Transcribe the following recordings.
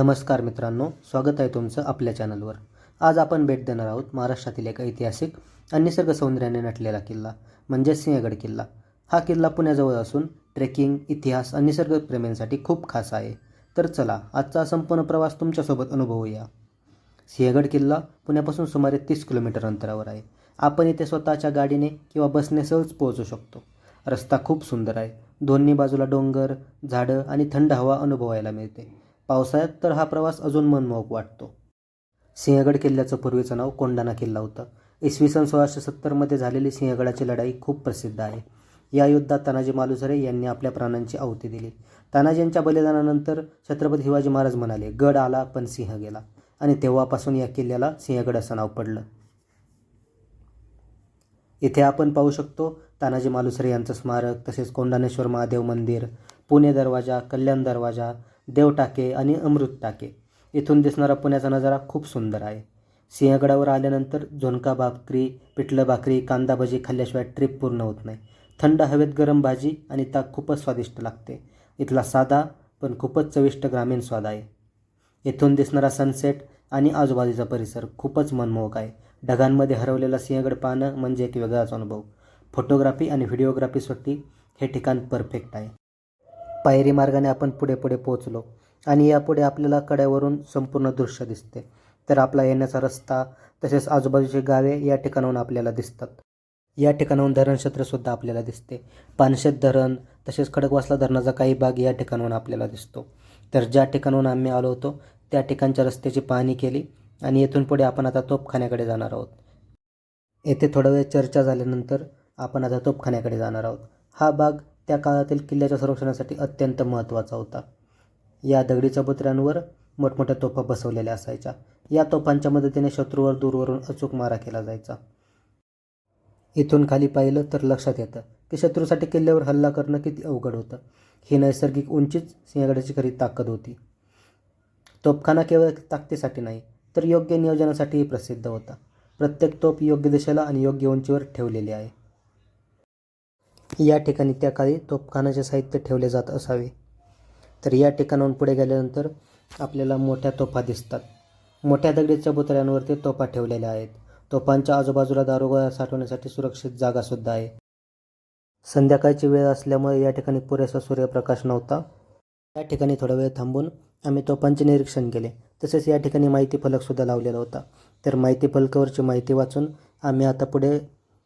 नमस्कार मित्रांनो, स्वागत आहे तुमचं आपल्या चॅनलवर। आज आपण भेट देणार आहोत महाराष्ट्रातील एक ऐतिहासिक आणि निसर्ग सौंदर्याने नटलेला किल्ला म्हणजे सिंहगड किल्ला। हा किल्ला पुण्याजवळ असून ट्रेकिंग, इतिहास आणि निसर्गप्रेमींसाठी खूप खास आहे। तर चला आजचा संपूर्ण प्रवास तुमच्यासोबत अनुभवूया। सिंहगड किल्ला पुण्यापासून सुमारे 30 किलोमीटर अंतरावर आहे। आपण इथे स्वतःच्या गाडीने किंवा बसने सहज पोहोचू शकतो। रस्ता खूप सुंदर आहे। दोन्ही बाजूला डोंगर, झाडं आणि थंड हवा अनुभवायला मिळते। पावसाळ्यात तर हा प्रवास अजून मनमोहक वाटतो। सिंहगड किल्ल्याचं पूर्वीचं नाव कोंढाणा किल्ला होतं। इसवी सन 1670 झालेली सिंहगडाची लढाई खूप प्रसिद्ध आहे। या युद्धात तानाजी मालुसरे यांनी आपल्या प्राणांची आहुती दिली। तानाजींच्या बलिदानानंतर छत्रपती शिवाजी महाराज म्हणाले, गड आला पण सिंह गेला, आणि तेव्हापासून या किल्ल्याला सिंहगड असं नाव पडलं। इथे आपण पाहू शकतो तानाजी मालुसरे यांचं स्मारक, तसेच कोंढाणेश्वर महादेव मंदिर, पुणे दरवाजा, कल्याण दरवाजा, देव टाके आणि अमृत टाके। इथून दिसणारा पुण्याचा नजारा खूप सुंदर आहे। सिंहगडावर आल्यानंतर झुणका भाकरी, पिठलं भाकरी, कांदा भजी खाल्ल्याशिवाय ट्रिप पूर्ण होत नाही। थंड हवेत गरम भाजी आणि ताक खूपच स्वादिष्ट लागते। इथला साधा पण खूपच चविष्ट ग्रामीण स्वाद आहे। इथून दिसणारा सनसेट आणि आजूबाजूचा परिसर खूपच मनमोहक आहे। ढगांमध्ये हरवलेला सिंहगड पाहणं म्हणजे एक वेगळाच अनुभव। फोटोग्राफी आणि व्हिडिओग्राफीसाठी हे ठिकाण परफेक्ट आहे। पायरी मार्गाने आपण पुढे पोहोचलो आणि यापुढे आपल्याला कड्यावरून संपूर्ण दृश्य दिसते। तर आपला येण्याचा रस्ता तसेच आजूबाजूची गावे या ठिकाणाहून आपल्याला दिसतात। या ठिकाणाहून धरणक्षेत्रसुद्धा आपल्याला दिसते। पानशेत धरण तसेच खडकवासला धरणाचा काही भाग या ठिकाणाहून आपल्याला दिसतो। तर ज्या ठिकाणाहून आम्ही आलो होतो त्या ठिकाणच्या रस्त्याची पाहणी केली आणि येथून पुढे आपण आता तोफखान्याकडे जाणार आहोत। येथे थोडा वेळ चर्चा झाल्यानंतर आपण आता तोफखान्याकडे जाणार आहोत। हा भाग त्या काळातील किल्ल्याच्या संरक्षणासाठी अत्यंत महत्त्वाचा होता। या दगडी चबुतऱ्यांवर मोठमोठ्या तोफा बसवलेल्या असायच्या। या तोफांच्या मदतीने शत्रूवर दूरवरून अचूक मारा केला जायचा। इथून खाली पाहिलं तर लक्षात येतं की शत्रूसाठी किल्ल्यावर हल्ला करणं किती अवघड होतं। ही नैसर्गिक उंचीच सिंहगडाची खरी ताकद होती। तोफखाना केवळ ताकदीसाठी नाही तर योग्य नियोजनासाठीही प्रसिद्ध होता। प्रत्येक तोफ योग्य दिशेला आणि योग्य उंचीवर ठेवलेली आहे। या ठिकाणी त्या काळी तोफखानाचे साहित्य ठेवले जात असावे। तर या ठिकाणाहून पुढे गेल्यानंतर आपल्याला मोठ्या तोफा दिसतात। मोठ्या दगडी चबुतऱ्यांवरती तोफा ठेवलेल्या आहेत। तोफांच्या आजूबाजूला दारुगोळा साठवण्यासाठी सुरक्षित जागासुद्धा आहे। संध्याकाळची वेळ असल्यामुळे या ठिकाणी पुरेसा सूर्यप्रकाश नव्हता। या ठिकाणी थोडा वेळ थांबून आम्ही तोफांचे निरीक्षण केले। तसेच या ठिकाणी माहिती फलकसुद्धा लावलेला होता। तर माहिती फलकावरची माहिती वाचून आम्ही आता पुढे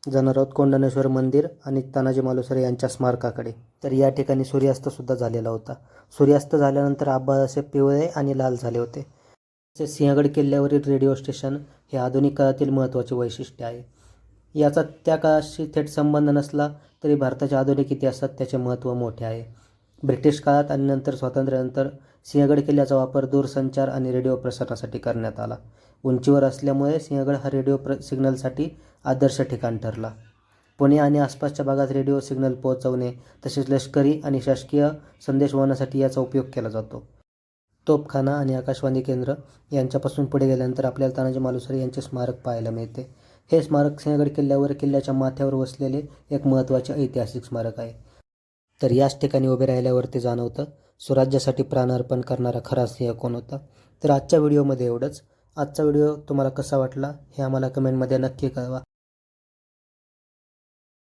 जाणार आहोत कोंढाणेश्वर मंदिर आणि तानाजी मालुसरे यांच्या स्मारकाकडे। तर या ठिकाणी सूर्यास्तसुद्धा झालेला होता। सूर्यास्त झाल्यानंतर आभाळ असे पिवळे आणि लाल झाले होते। तसेच सिंहगड किल्ल्यावरील रेडिओ स्टेशन हे आधुनिक काळातील महत्त्वाचे वैशिष्ट्य आहे। याचा त्या काळाशी थेट संबंध नसला तरी भारताच्या आधुनिक इतिहासात त्याचे महत्त्व मोठे आहे। ब्रिटिश काळात आणि नंतर स्वातंत्र्यानंतर सिंहगड किल्ल्याचा वापर दूरसंचार आणि रेडिओ प्रसारणासाठी करण्यात आला। उंचीवर असल्यामुळे सिंहगड हा रेडिओ सिग्नलसाठी आदर्श ठिकाण ठरला। पुणे आणि आसपासच्या भागात रेडिओ सिग्नल पोहोचवणे तसेच लष्करी आणि शासकीय संदेशवहनासाठी याचा उपयोग केला जातो। तोफखाना आणि आकाशवाणी केंद्र यांच्यापासून पुढे गेल्यानंतर आपल्याला तानाजी मालुसरे यांचे स्मारक पाहायला मिळते। हे स्मारक सिंहगड किल्ल्यावर किल्ल्याच्या माथ्यावर वसलेले एक महत्त्वाचे ऐतिहासिक स्मारक आहे। तर याच ठिकाणी उभे राहिल्यावरती जाणवतं स्वराज्यासाठी प्राणार्पण करणारा खरा सिंह कोण होता। तर आजच्या व्हिडिओमध्ये एवढंच। आजचा व्हिडिओ तुम्हाला कसा वाटला हे आम्हाला कमेंटमध्ये नक्की कळवा।